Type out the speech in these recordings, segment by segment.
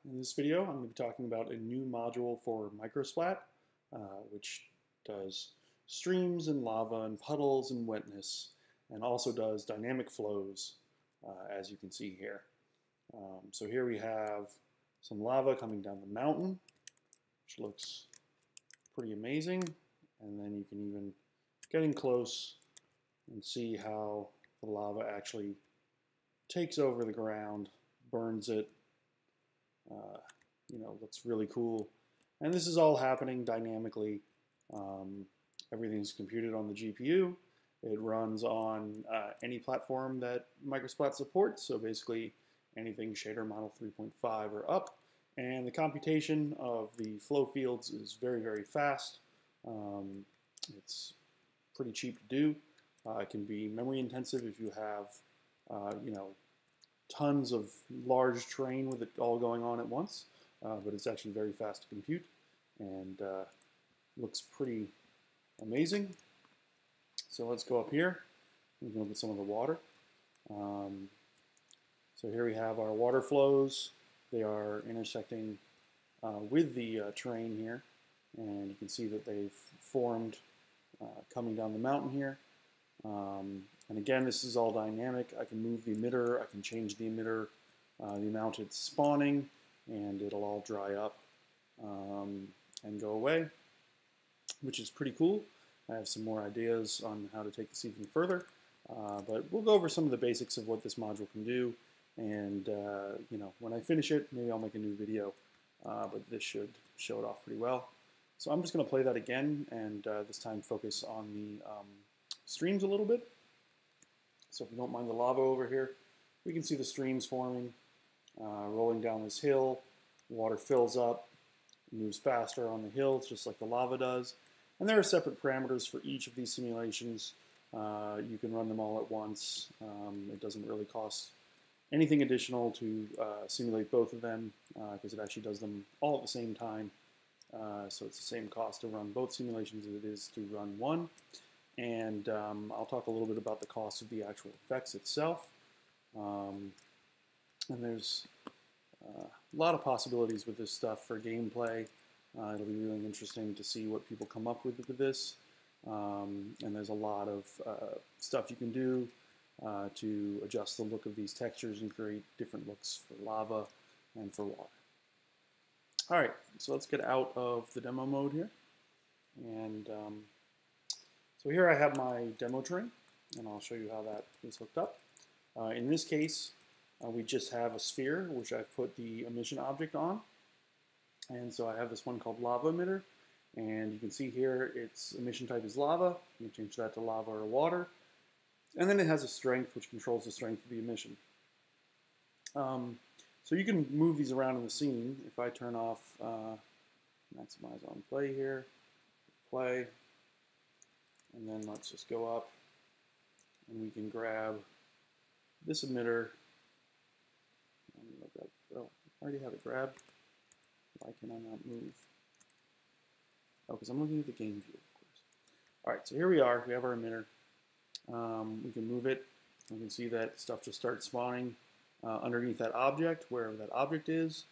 In this video, I'm going to be talking about a new module for MicroSplat, which does streams and lava and puddles and wetness, and also does dynamic flows, as you can see here. So here we have some lava coming down the mountain, which looks pretty amazing. And then you can even get in close and see how the lava actually takes over the ground, burns it. Looks really cool. And this is all happening dynamically. Everything's computed on the GPU. It runs on any platform that MicroSplat supports, so basically anything shader model 3.5 or up. And the computation of the flow fields is very, very fast. It's pretty cheap to do. It can be memory intensive if you have, tons of large terrain with it all going on at once, but it's actually very fast to compute and looks pretty amazing. So let's go up here. We can look at some of the water. So here we have our water flows. They are intersecting with the terrain here, and you can see that they've formed coming down the mountain here. And again, this is all dynamic. I can move the emitter, I can change the emitter, the amount it's spawning, and it'll all dry up and go away, which is pretty cool. I have some more ideas on how to take this even further, but we'll go over some of the basics of what this module can do, and when I finish it, maybe I'll make a new video, but this should show it off pretty well. So I'm just going to play that again, and this time focus on the streams a little bit. So if you don't mind the lava over here, we can see the streams forming, rolling down this hill. Water fills up, moves faster on the hill, just like the lava does. And there are separate parameters for each of these simulations. You can run them all at once. It doesn't really cost anything additional to simulate both of them because it actually does them all at the same time. So it's the same cost to run both simulations as it is to run one. And I'll talk a little bit about the cost of the actual effects itself. And there's a lot of possibilities with this stuff for gameplay. It'll be really interesting to see what people come up with this. And there's a lot of stuff you can do to adjust the look of these textures and create different looks for lava and for water. All right, so let's get out of the demo mode here. And so here I have my demo terrain, and I'll show you how that is hooked up. In this case, we just have a sphere, which I've put the emission object on. And so I have this one called lava emitter, and you can see here its emission type is lava. You can change that to lava or water. And then it has a strength, which controls the strength of the emission. So you can move these around in the scene. If I turn off maximize on play here, play. And then let's just go up and we can grab this emitter. Oh, I already have it grabbed. Why can I not move? Oh, because I'm looking at the game view, of course. All right, so here we are. We have our emitter. We can move it. We can see that stuff just starts spawning underneath that object, wherever that object is.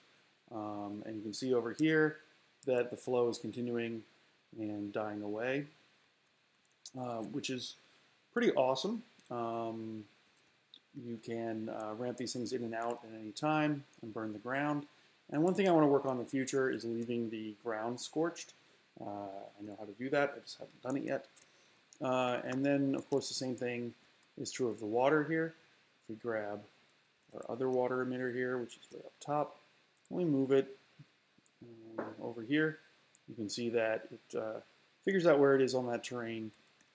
And you can see over here that the flow is continuing and dying away. Which is pretty awesome. You can ramp these things in and out at any time and burn the ground. And one thing I want to work on in the future is leaving the ground scorched. I know how to do that, I just haven't done it yet. And then, of course, the same thing is true of the water here. If we grab our other water emitter here, which is way up top, and we move it over here, you can see that it figures out where it is on that terrain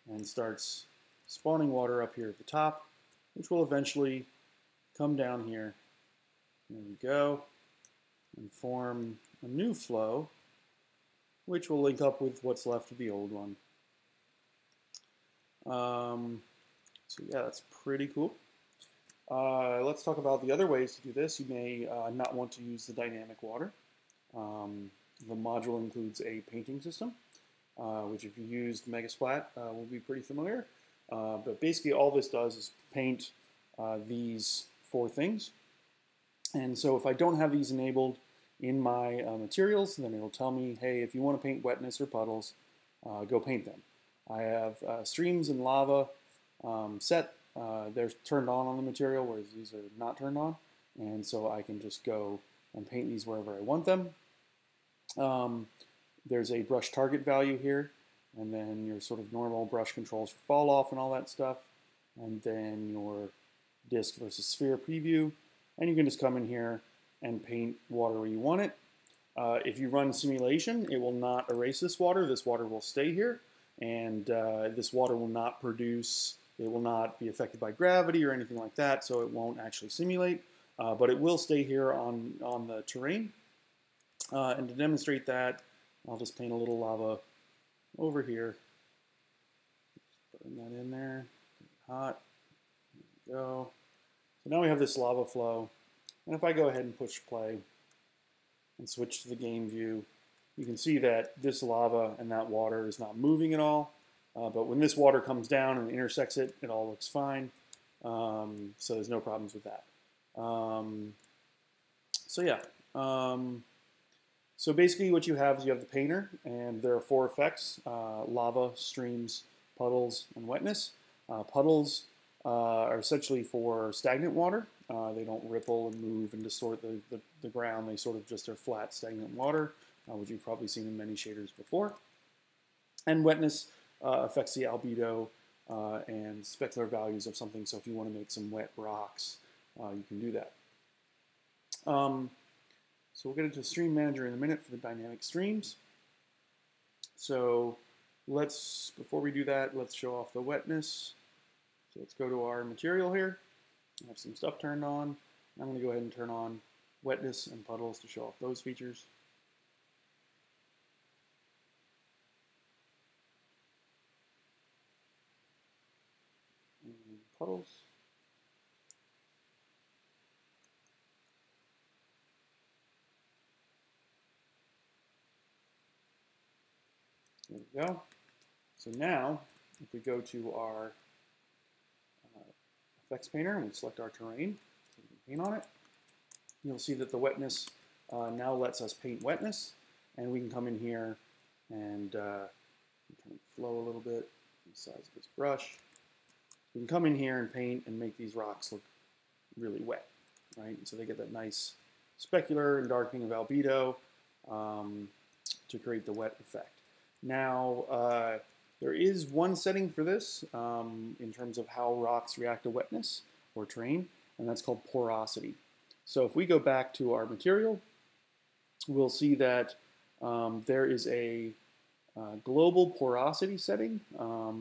and starts spawning water up here at the top, which will eventually come down here. There we go, and form a new flow, which will link up with what's left of the old one. So yeah, that's pretty cool. Let's talk about the other ways to do this. You may not want to use the dynamic water. The module includes a painting system, which if you used MicroSplat will be pretty familiar. But basically all this does is paint these four things. And so if I don't have these enabled, in my materials, and then it'll tell me, hey, if you want to paint wetness or puddles, go paint them. I have streams and lava set. They're turned on the material, whereas these are not turned on. And so I can just go and paint these wherever I want them. There's a brush target value here, and then your sort of normal brush controls for fall off and all that stuff, and then your disk versus sphere preview. And you can just come in here and paint water where you want it. If you run simulation, it will not erase this water. This water will stay here, and this water will not produce, it will not be affected by gravity or anything like that, so it won't actually simulate, but it will stay here on the terrain. And to demonstrate that, I'll just paint a little lava over here. Putting that in there, hot, there we go. So now we have this lava flow, and if I go ahead and push play and switch to the game view, you can see that this lava and that water is not moving at all. But when this water comes down and intersects it, it all looks fine. So there's no problems with that. So yeah. So basically what you have is you have the painter, and there are 4 effects: lava, streams, puddles, and wetness. Puddles are essentially for stagnant water. They don't ripple and move and distort the ground. They sort of just are flat, stagnant water, which you've probably seen in many shaders before. And wetness affects the albedo and specular values of something. So if you want to make some wet rocks, you can do that. So we'll get into Stream Manager in a minute for the dynamic streams. So before we do that, let's show off the wetness. So let's go to our material here. I have some stuff turned on. I'm going to go ahead and turn on wetness and puddles to show off those features. And puddles. There we go. So now, if we go to our effects painter and we select our terrain, so we can paint on it, you'll see that the wetness now lets us paint wetness, and we can come in here and turn the flow a little bit, the size of this brush. We can come in here and paint and make these rocks look really wet, right? So they get that nice specular and darkening of albedo to create the wet effect. Now, there is one setting for this in terms of how rocks react to wetness or terrain, and that's called porosity. So if we go back to our material, we'll see that there is a global porosity setting,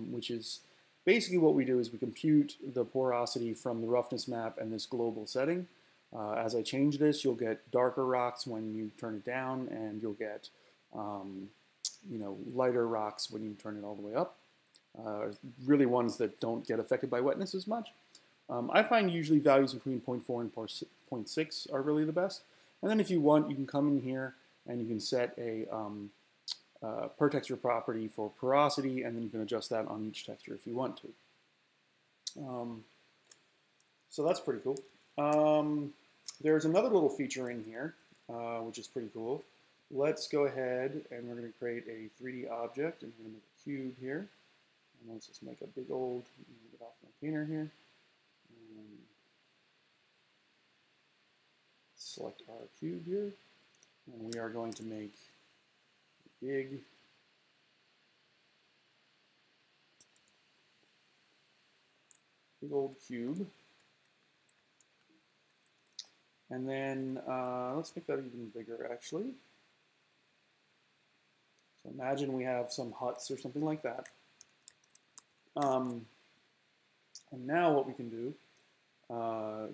which is basically what we do is we compute the porosity from the roughness map and this global setting. As I change this, you'll get darker rocks when you turn it down, and you'll get lighter rocks when you turn it all the way up. Really ones that don't get affected by wetness as much. I find usually values between 0.4 and 0.6 are really the best. And then if you want, you can come in here and you can set a per texture property for porosity, and then you can adjust that on each texture if you want to. So that's pretty cool. There's another little feature in here, which is pretty cool. Let's go ahead and we're going to create a 3D object, and we're going to make a cube here. And let's just make a big old, get off my painter here. Select our cube here, and we are going to make a big old cube. And then let's make that even bigger, actually. So imagine we have some huts or something like that. And now what we can do,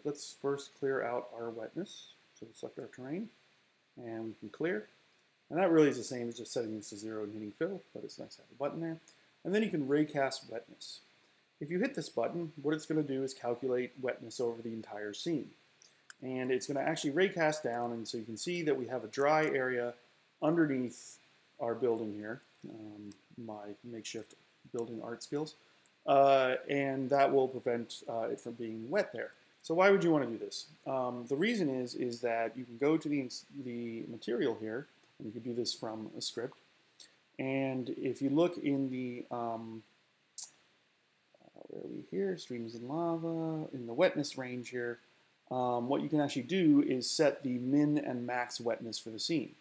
let's first clear out our wetness. So we select our terrain, and we can clear. And that really is the same as just setting this to 0 and hitting fill, but it's nice to have a button there. And then you can raycast wetness. If you hit this button, what it's going to do is calculate wetness over the entire scene. And it's going to actually raycast down, and so you can see that we have a dry area underneath our building here, my makeshift building art skills, and that will prevent it from being wet there. So why would you want to do this? The reason is that you can go to the material here, and you can do this from a script. And if you look in the, where are we here? Streams and lava, in the wetness range here, what you can actually do is set the min and max wetness for the scene.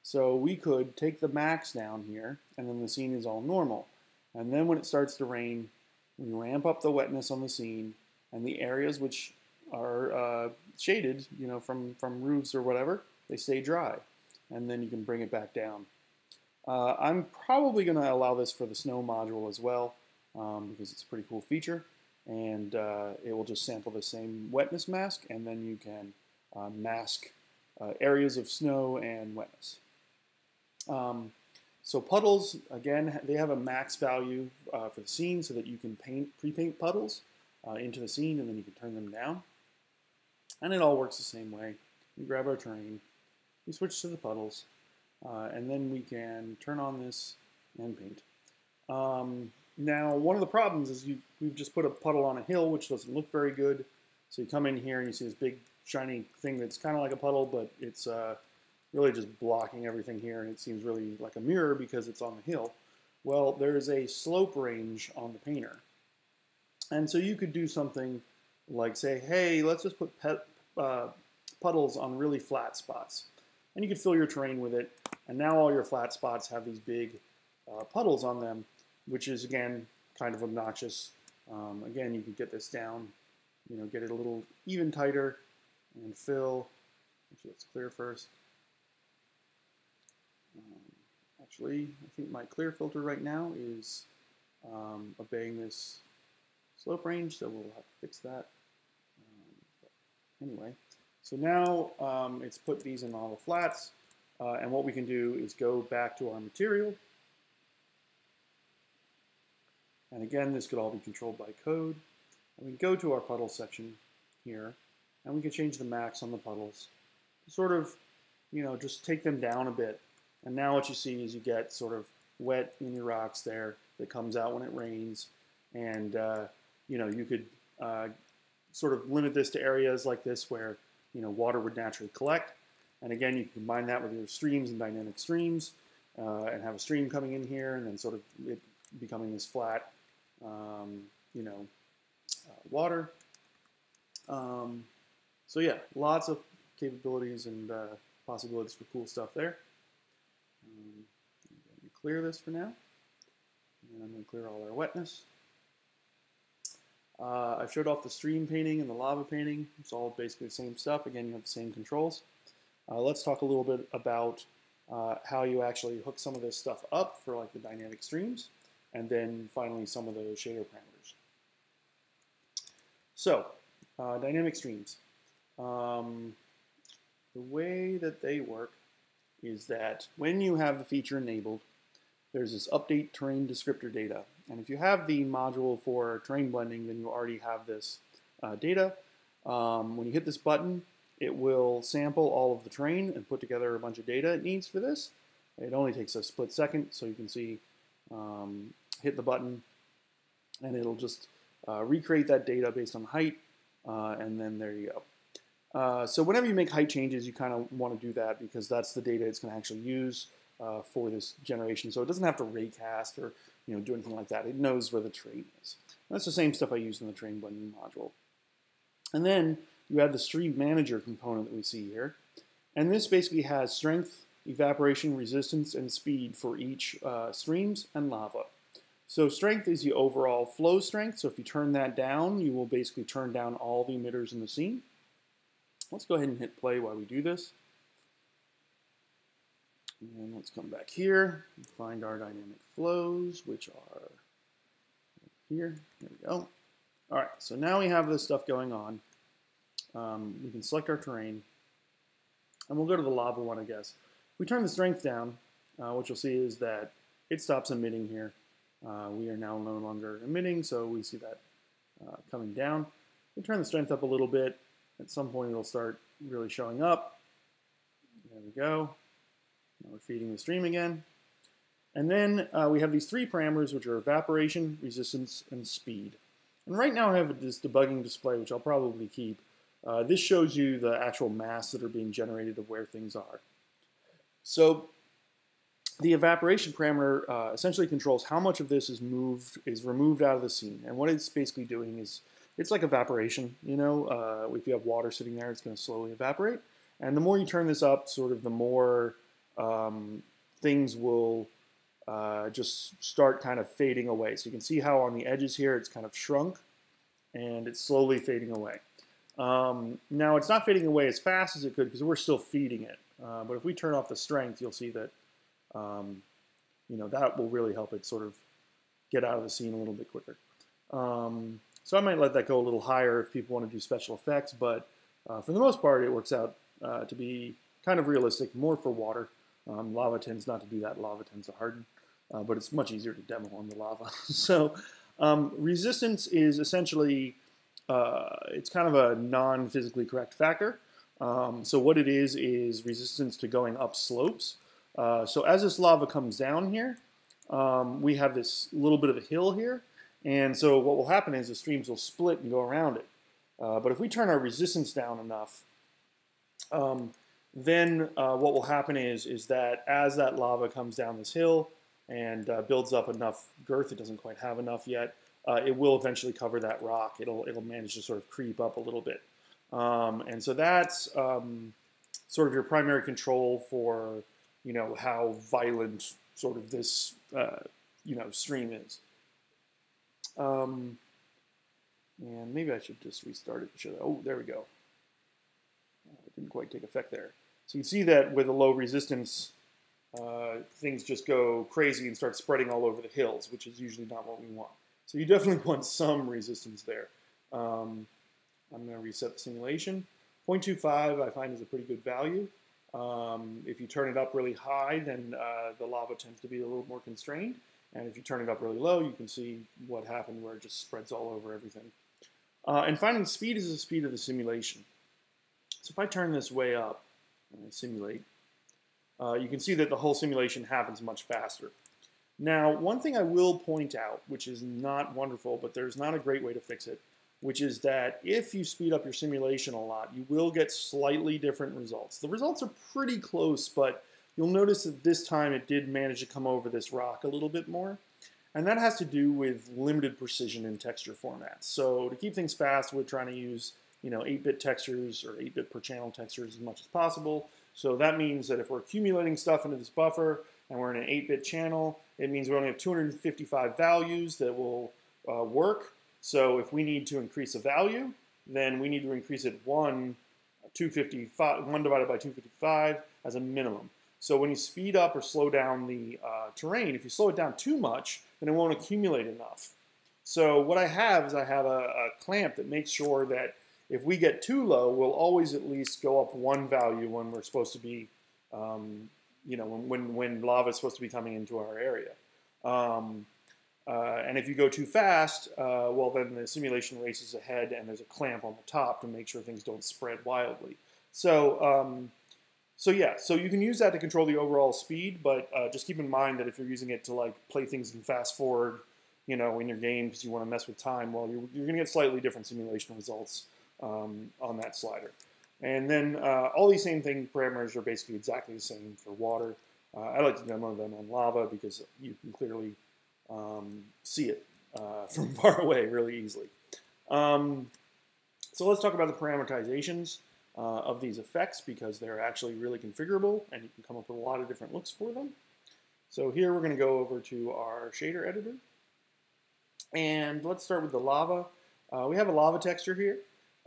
So we could take the max down here, and then the scene is all normal. And then when it starts to rain, we ramp up the wetness on the scene, and the areas which are shaded, you know, from roofs or whatever, they stay dry. And then you can bring it back down. I'm probably going to allow this for the snow module as well, because it's a pretty cool feature. And it will just sample the same wetness mask, and then you can mask areas of snow and wetness. So puddles, again, they have a max value for the scene so that you can pre-paint puddles into the scene, and then you can turn them down. And it all works the same way. We grab our terrain, we switch to the puddles, and then we can turn on this and paint. Now, one of the problems is we've just put a puddle on a hill, which doesn't look very good. So you come in here and you see this big shiny thing that's kind of like a puddle, but it's really just blocking everything here, and it seems really like a mirror because it's on the hill. Well, there's a slope range on the painter. And so you could do something like say, hey, let's just put puddles on really flat spots. And you could fill your terrain with it, and now all your flat spots have these big puddles on them, which is, again, kind of obnoxious. Again, you can get this down, you know, get it a little even tighter and fill. Actually, let's clear first. Actually, I think my clear filter right now is obeying this slope range, so we'll have to fix that. Anyway, so now it's put these in all the flats, and what we can do is go back to our material. And again, this could all be controlled by code. And we go to our puddle section here, and we can change the max on the puddles to sort of, you know, just take them down a bit. And now what you see is you get sort of wet in your rocks there that comes out when it rains. And, you know, you could sort of limit this to areas like this where, you know, water would naturally collect. And again, you can combine that with your streams and dynamic streams and have a stream coming in here and then sort of it becoming this flat, you know, water. So yeah, lots of capabilities and possibilities for cool stuff there. I'm going to clear this for now, and I'm going to clear all our wetness. I've showed off the stream painting and the lava painting. It's all basically the same stuff. Again, you have the same controls. Let's talk a little bit about how you actually hook some of this stuff up for like the dynamic streams, and then finally some of the shader parameters. So, dynamic streams. The way that they work is that when you have the feature enabled, there's this update terrain descriptor data. And if you have the module for terrain blending, then you already have this data. When you hit this button, it will sample all of the terrain and put together a bunch of data it needs for this. It only takes a split second, so you can see, hit the button, and it'll just recreate that data based on height, and then there you go. So whenever you make height changes, you kind of want to do that because that's the data it's going to actually use for this generation. So it doesn't have to raycast or do anything like that. It knows where the terrain is. And that's the same stuff I used in the terrain blending module. And then you have the stream manager component that we see here. And this basically has strength, evaporation, resistance, and speed for each streams and lava. So strength is the overall flow strength. So if you turn that down, you will basically turn down all the emitters in the scene. Let's go ahead and hit play while we do this. And let's come back here and find our dynamic flows, which are here. There we go. All right, so now we have this stuff going on. We can select our terrain, and we'll go to the lava one, I guess. If we turn the strength down, what you'll see is that it stops emitting here. We are now no longer emitting, so we see that coming down. We turn the strength up a little bit. At some point, it'll start really showing up. There we go. Now we're feeding the stream again. And then we have these three parameters, which are evaporation, resistance, and speed. And right now I have this debugging display, which I'll probably keep. This shows you the actual mass that are being generated of where things are. So the evaporation parameter essentially controls how much of this is removed out of the scene. And what it's basically doing is, it's like evaporation, you know, if you have water sitting there, it's going to slowly evaporate. And the more you turn this up, sort of the more things will just start kind of fading away. So you can see how on the edges here, it's kind of shrunk and it's slowly fading away. Now it's not fading away as fast as it could because we're still feeding it. But if we turn off the strength, you'll see that you know, that will really help it sort of get out of the scene a little bit quicker. So I might let that go a little higher if people want to do special effects, but for the most part, it works out to be kind of realistic, more for water. Lava tends not to do that. Lava tends to harden, but it's much easier to demo on the lava. So resistance is essentially, it's kind of a non-physically correct factor. So what it is resistance to going up slopes. So as this lava comes down here, we have this little bit of a hill here. And so what will happen is the streams will split and go around it. But if we turn our resistance down enough, then what will happen is that as that lava comes down this hill and builds up enough girth, it doesn't quite have enough yet, it will eventually cover that rock. It'll manage to sort of creep up a little bit. And so that's sort of your primary control for, you know, how violent sort of this, you know, stream is. And maybe I should just restart it to show that. Oh, there we go. It didn't quite take effect there. So you can see that with a low resistance, things just go crazy and start spreading all over the hills, which is usually not what we want. So you definitely want some resistance there. I'm going to reset the simulation. 0.25 I find is a pretty good value. If you turn it up really high, then the lava tends to be a little more constrained. And if you turn it up really low, you can see what happened where it just spreads all over everything. And finally, speed is the speed of the simulation. So if I turn this way up and I simulate, you can see that the whole simulation happens much faster. Now, one thing I will point out, which is not wonderful, but there's not a great way to fix it, which is that if you speed up your simulation a lot, you will get slightly different results. The results are pretty close, but you'll notice that this time it did manage to come over this rock a little bit more. And that has to do with limited precision in texture formats. So to keep things fast, we're trying to use, you know, 8-bit textures or 8-bit per channel textures as much as possible. So that means that if we're accumulating stuff into this buffer and we're in an 8-bit channel, it means we only have 255 values that will work. So if we need to increase a value, then we need to increase it 1 divided by 255 as a minimum. So when you speed up or slow down the terrain, if you slow it down too much, then it won't accumulate enough. So what I have is a clamp that makes sure that if we get too low, we'll always at least go up one value when we're supposed to be, you know, when lava is supposed to be coming into our area. And if you go too fast, well, then the simulation races ahead and there's a clamp on the top to make sure things don't spread wildly. So, yeah, so you can use that to control the overall speed, but just keep in mind that if you're using it to like play things in fast forward, you know, in your game because you want to mess with time, well, you're going to get slightly different simulation results on that slider. And then all these same parameters are basically exactly the same for water. I like to demo them on lava because you can clearly see it from far away really easily. So let's talk about the parameterizations of these effects because they're actually really configurable and you can come up with a lot of different looks for them. So here we're going to go over to our shader editor and let's start with the lava. We have a lava texture here.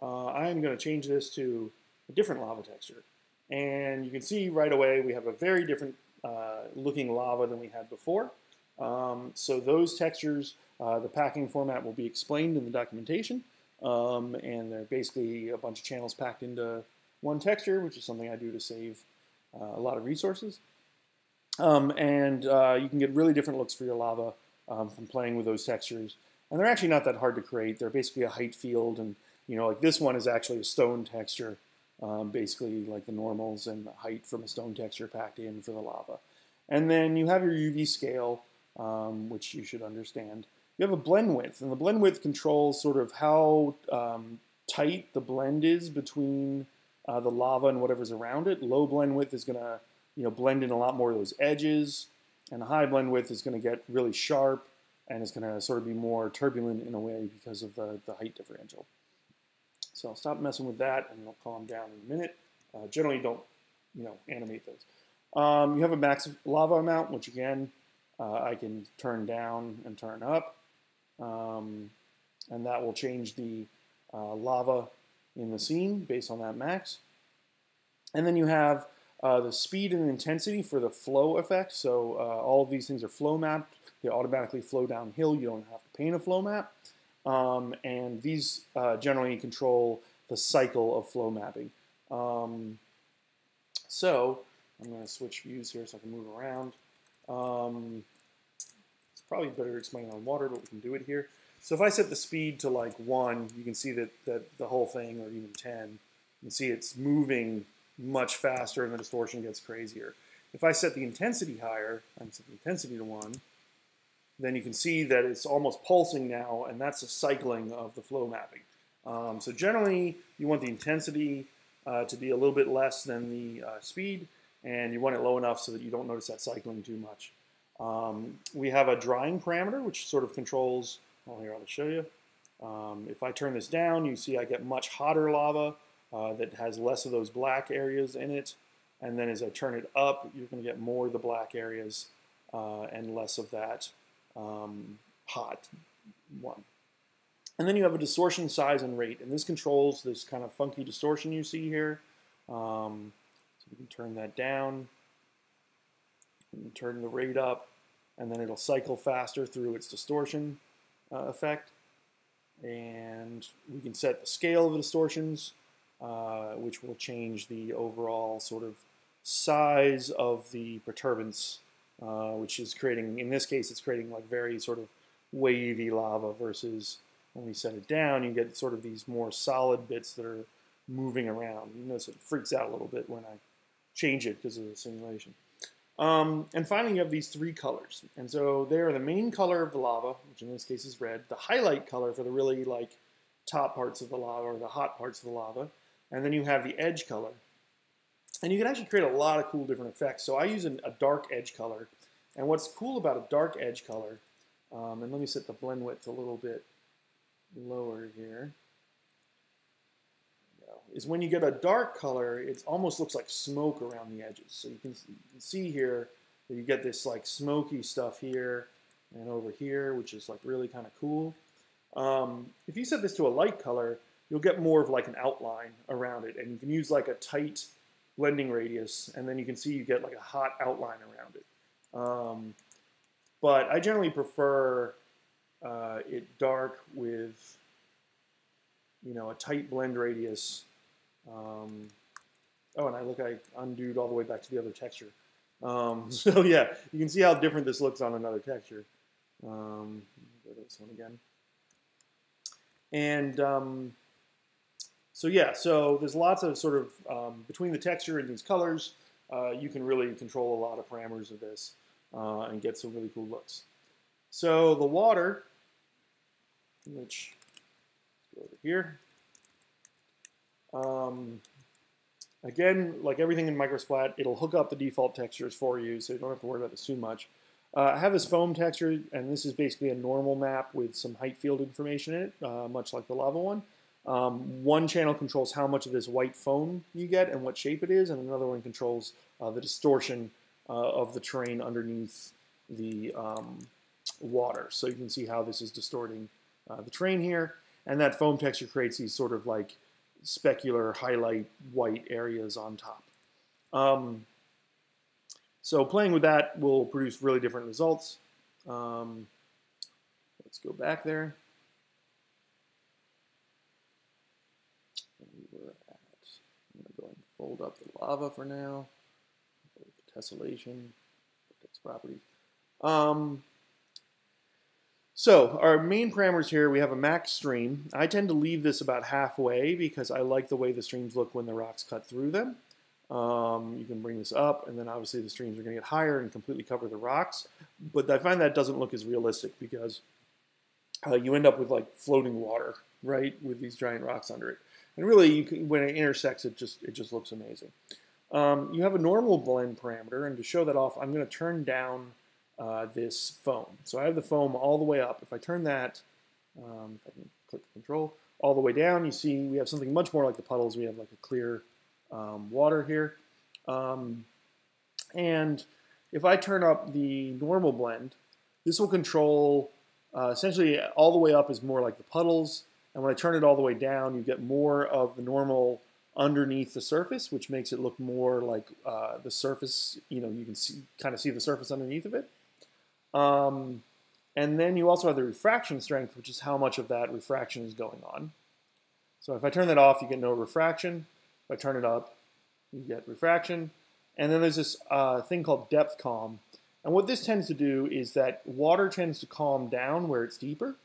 I'm going to change this to a different lava texture and you can see right away we have a very different looking lava than we had before. So those textures, the packing format will be explained in the documentation. And they're basically a bunch of channels packed into one texture, which is something I do to save a lot of resources. And you can get really different looks for your lava from playing with those textures. And they're actually not that hard to create. They're basically a height field. And, you know, like this one is actually a stone texture, basically like the normals and the height from a stone texture packed in for the lava. And then you have your UV scale, which you should understand. you have a blend width, and the blend width controls sort of how tight the blend is between the lava and whatever's around it. Low blend width is going to blend in a lot more of those edges, and the high blend width is going to get really sharp, and it's going to sort of be more turbulent in a way because of the height differential. So I'll stop messing with that, and I'll calm down in a minute. Generally, don't animate those. You have a max lava amount, which again I can turn down and turn up, and that will change the lava in the scene based on that max. And then you have the speed and intensity for the flow effect. So all of these things are flow mapped. They automatically flow downhill. You don't have to paint a flow map. And these generally control the cycle of flow mapping. So I'm going to switch views here so I can move around. It's probably better to explain it on water, but we can do it here. So if I set the speed to like 1, you can see that the whole thing, or even 10, you can see it's moving much faster and the distortion gets crazier. If I set the intensity higher, I can set the intensity to 1, then you can see that it's almost pulsing now, and that's a cycling of the flow mapping. So generally, you want the intensity to be a little bit less than the speed, and you want it low enough so that you don't notice that cycling too much. We have a drying parameter, which sort of controls, well, here I'll show you. If I turn this down, you see I get much hotter lava that has less of those black areas in it. And then as I turn it up, you're going to get more of the black areas and less of that hot one. And then you have a distortion size and rate, and this controls this kind of funky distortion you see here. So you can turn that down, you can turn the rate up, and then it'll cycle faster through its distortion effect. And we can set the scale of the distortions, which will change the overall sort of size of the perturbance, which is creating, in this case, it's creating like very sort of wavy lava versus when we set it down, you get sort of these more solid bits that are moving around. You notice it freaks out a little bit when I change it because of the simulation. And finally, you have these 3 colors. And so they are the main color of the lava, which in this case is red, the highlight color for the really like top parts of the lava or the hot parts of the lava, and then you have the edge color. And you can actually create a lot of cool different effects. So I use a dark edge color. And what's cool about a dark edge color, and let me set the blend width a little bit lower here, is when you get a dark color, it almost looks like smoke around the edges. So you can see here that you get this like smoky stuff here and over here, which is like really kind of cool. If you set this to a light color, you'll get more of like an outline around it, and you can use like a tight blending radius, and then you can see you get like a hot outline around it. But I generally prefer it dark with, a tight blend radius. Oh, and I undoed all the way back to the other texture. So yeah, you can see how different this looks on another texture. Go to this one again. And so yeah, so there's lots of sort of, between the texture and these colors, you can really control a lot of parameters of this and get some really cool looks. So the water, which, let's go over here. Again, like everything in MicroSplat, it'll hook up the default textures for you, so you don't have to worry about this too much. I have this foam texture, and this is basically a normal map with some height field information in it, much like the lava one. One channel controls how much of this white foam you get and what shape it is, and another one controls the distortion of the terrain underneath the water. So you can see how this is distorting the terrain here, and that foam texture creates these sort of like specular highlight white areas on top. So playing with that will produce really different results. Let's go back there. We were at, I'm going to go and fold up the lava for now. Tessellation, text properties. So our main parameters here, we have a max stream. I tend to leave this about halfway because I like the way the streams look when the rocks cut through them. You can bring this up, and then obviously the streams are going to get higher and completely cover the rocks. But I find that doesn't look as realistic because you end up with like floating water, right, with these giant rocks under it. And really, when it intersects, it just looks amazing. You have a normal blend parameter, and to show that off, I'm going to turn down this foam. So I have the foam all the way up. If I turn that, if I can click Control, all the way down, you see we have something much more like the puddles. We have like a clear water here. And if I turn up the normal blend, this will control essentially all the way up is more like the puddles. And when I turn it all the way down, you get more of the normal underneath the surface, which makes it look more like the surface, you can kind of see the surface underneath of it. And then you also have the refraction strength, which is how much of that refraction is going on. So if I turn that off, you get no refraction. If I turn it up, you get refraction. And then there's this thing called depth calm. And what this tends to do is that water tends to calm down where it's deeper.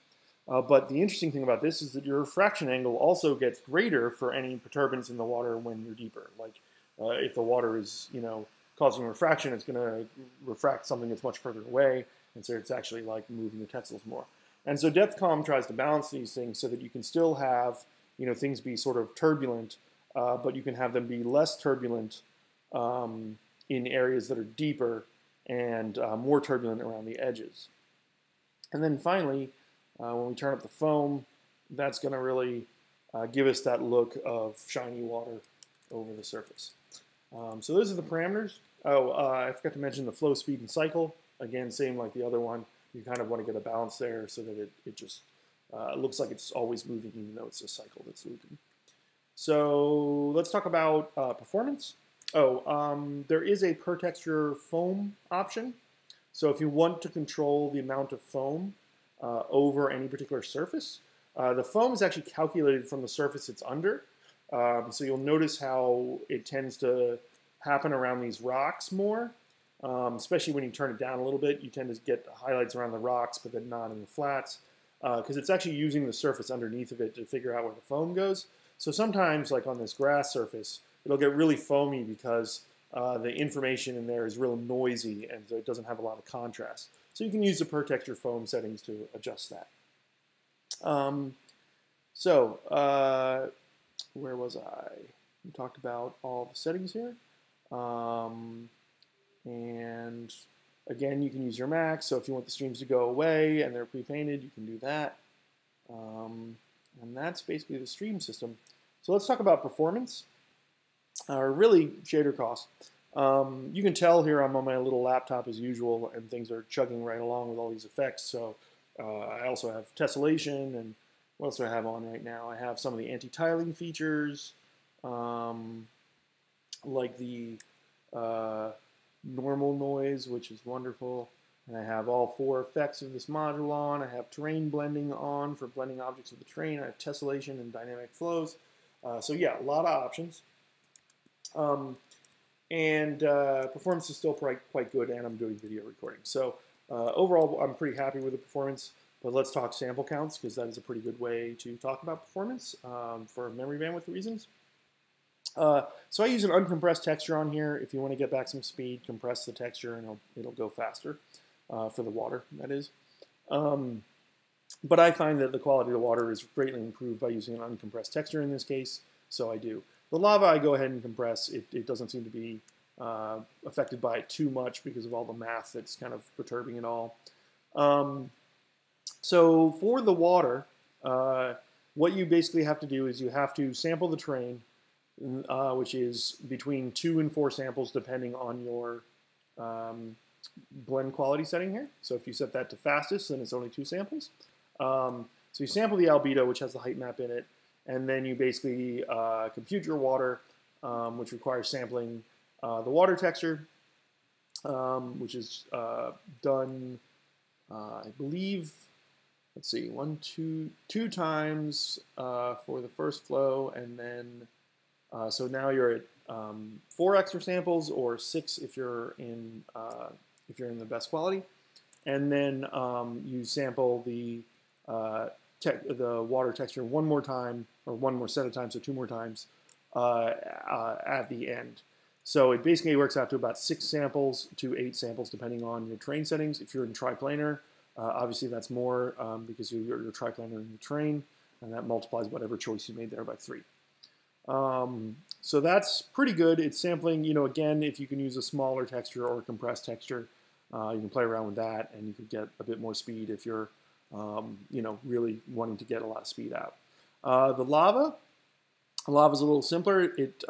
But the interesting thing about this is that your refraction angle also gets greater for any perturbance in the water when you're deeper. Like if the water is, causing refraction, it's going to refract something that's much further away. And so it's actually like moving the textiles more. And so depth calm tries to balance these things so that you can still have, things be sort of turbulent, but you can have them be less turbulent in areas that are deeper and more turbulent around the edges. And then finally, when we turn up the foam, that's going to really give us that look of shiny water over the surface. So those are the parameters. Oh, I forgot to mention the flow, speed, and cycle. Again, same like the other one. You kind of want to get a balance there so that it just looks like it's always moving, even though it's a cycle that's looping. So let's talk about performance. There is a per texture foam option. So if you want to control the amount of foam over any particular surface, the foam is actually calculated from the surface it's under. So you'll notice how it tends to happen around these rocks more, especially when you turn it down a little bit. You tend to get highlights around the rocks, but then not in the flats, because it's actually using the surface underneath of it to figure out where the foam goes. So sometimes, like on this grass surface, it'll get really foamy because the information in there is real noisy and so it doesn't have a lot of contrast. So you can use the per texture foam settings to adjust that. Where was I? We talked about all the settings here. And again, you can use your max. So if you want the streams to go away and they're pre-painted, you can do that. And that's basically the stream system. So let's talk about performance, or really shader cost. You can tell here I'm on my little laptop as usual, and things are chugging right along with all these effects. So I also have tessellation, and what else do I have on right now? I have some of the anti-tiling features, like the normal noise, which is wonderful. And I have all 4 effects of this module on. I have terrain blending on for blending objects with the terrain. I have tessellation and dynamic flows. So yeah, a lot of options. Performance is still quite good, and I'm doing video recording. So overall, I'm pretty happy with the performance. But let's talk sample counts, because that is a pretty good way to talk about performance for memory bandwidth reasons. So I use an uncompressed texture on here. If you want to get back some speed, compress the texture, and it'll go faster for the water, that is. But I find that the quality of the water is greatly improved by using an uncompressed texture in this case, so I do. The lava I go ahead and compress. It doesn't seem to be affected by it too much because of all the math that's kind of perturbing it all. So for the water, what you basically have to do is you have to sample the terrain, which is between 2 and 4 samples depending on your blend quality setting here. So if you set that to fastest, then it's only 2 samples. So you sample the albedo, which has the height map in it, and then you basically compute your water, which requires sampling the water texture, which is done, I believe, let's see, 2 times for the first flow, and then so now you're at 4 extra samples, or 6 if you're in the best quality, and then you sample the water texture 1 more time, or 1 more set of times, so 2 more times at the end. So it basically works out to about 6 samples to 8 samples depending on your terrain settings. If you're in triplanar, Obviously, that's more because you're triplanar in the train, and that multiplies whatever choice you made there by 3. So that's pretty good. It's sampling, again, if you can use a smaller texture or a compressed texture, you can play around with that, and you could get a bit more speed if you're, really wanting to get a lot of speed out. The lava is a little simpler. It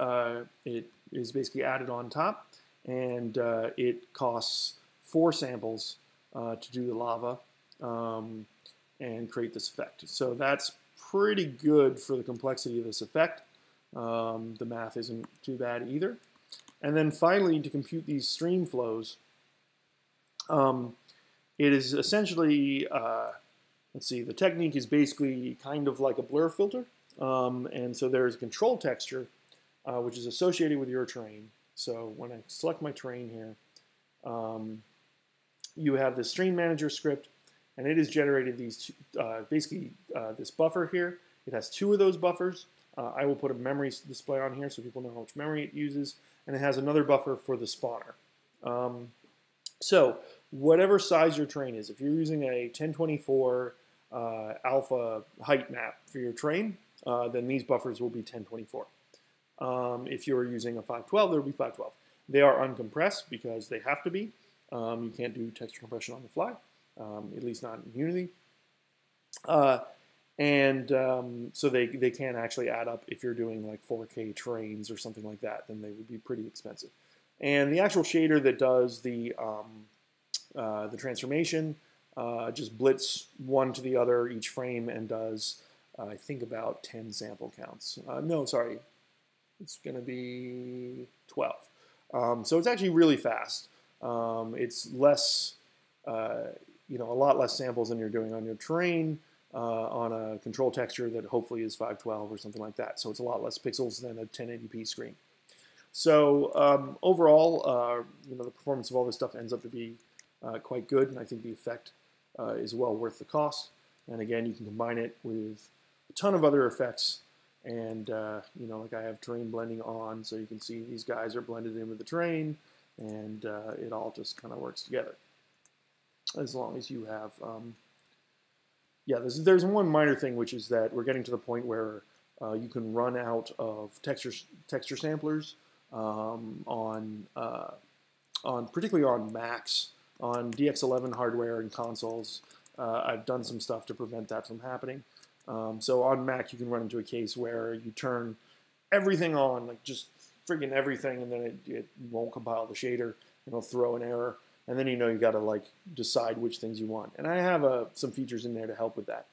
is basically added on top, and it costs 4 samples to do the lava and create this effect. So that's pretty good for the complexity of this effect. The math isn't too bad either. And then finally, to compute these stream flows, it is essentially, let's see, the technique is basically kind of like a blur filter. And so there's a control texture, which is associated with your terrain. So when I select my terrain here, you have the stream manager script, and it has generated these basically this buffer here. It has 2 of those buffers. I will put a memory display on here so people know how much memory it uses, and it has another buffer for the spawner. So whatever size your terrain is, if you're using a 1024 alpha height map for your terrain, then these buffers will be 1024. If you're using a 512, there will be 512. They are uncompressed because they have to be. You can't do texture compression on the fly, at least not in Unity. So they can actually add up. If you're doing like 4K terrains or something like that, then they would be pretty expensive. And the actual shader that does the transformation just blitz one to the other each frame and does, I think, about 10 sample counts. No, sorry, it's going to be 12. So it's actually really fast. It's less, a lot less samples than you're doing on your terrain on a control texture that hopefully is 512 or something like that. So it's a lot less pixels than a 1080p screen. So overall, the performance of all this stuff ends up to be quite good, and I think the effect is well worth the cost. And again, you can combine it with a ton of other effects. And, like I have terrain blending on, so you can see these guys are blended in with the terrain, and it all just kind of works together. As long as you have, there's one minor thing, which is that we're getting to the point where you can run out of texture samplers particularly on Macs, on DX11 hardware and consoles. I've done some stuff to prevent that from happening. So on Mac, you can run into a case where you turn everything on, like just friggin' everything, and then it won't compile the shader. It'll throw an error, and then you got to like decide which things you want. And I have some features in there to help with that.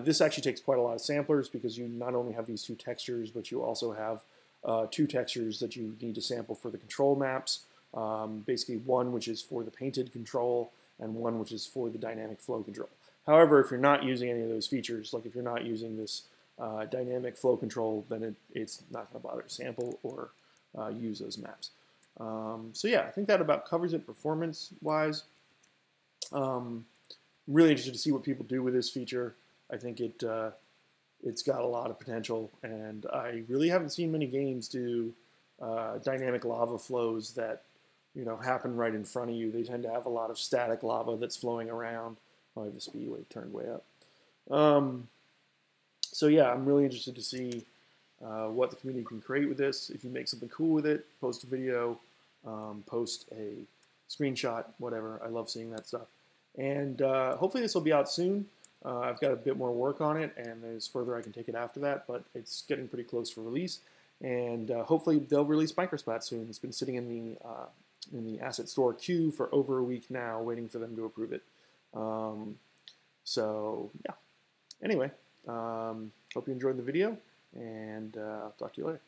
This actually takes quite a lot of samplers because you not only have these 2 textures, but you also have 2 textures that you need to sample for the control maps. Basically one which is for the painted control and one which is for the dynamic flow control. However, if you're not using any of those features, like if you're not using this dynamic flow control, then it's not going to bother to sample or use those maps. So yeah, I think that about covers it performance-wise. Really interested to see what people do with this feature. I think it's got a lot of potential, and I really haven't seen many games do dynamic lava flows that happen right in front of you. They tend to have a lot of static lava that's flowing around. I have the speedway turned way up. So yeah, I'm really interested to see what the community can create with this. If you make something cool with it, post a video, post a screenshot, whatever. I love seeing that stuff. And hopefully this will be out soon. I've got a bit more work on it, and there's further I can take it after that, but it's getting pretty close for release. And hopefully they'll release MicroSplat soon. It's been sitting in the asset store queue for over a week now, waiting for them to approve it. So yeah. Anyway, hope you enjoyed the video, and I'll talk to you later.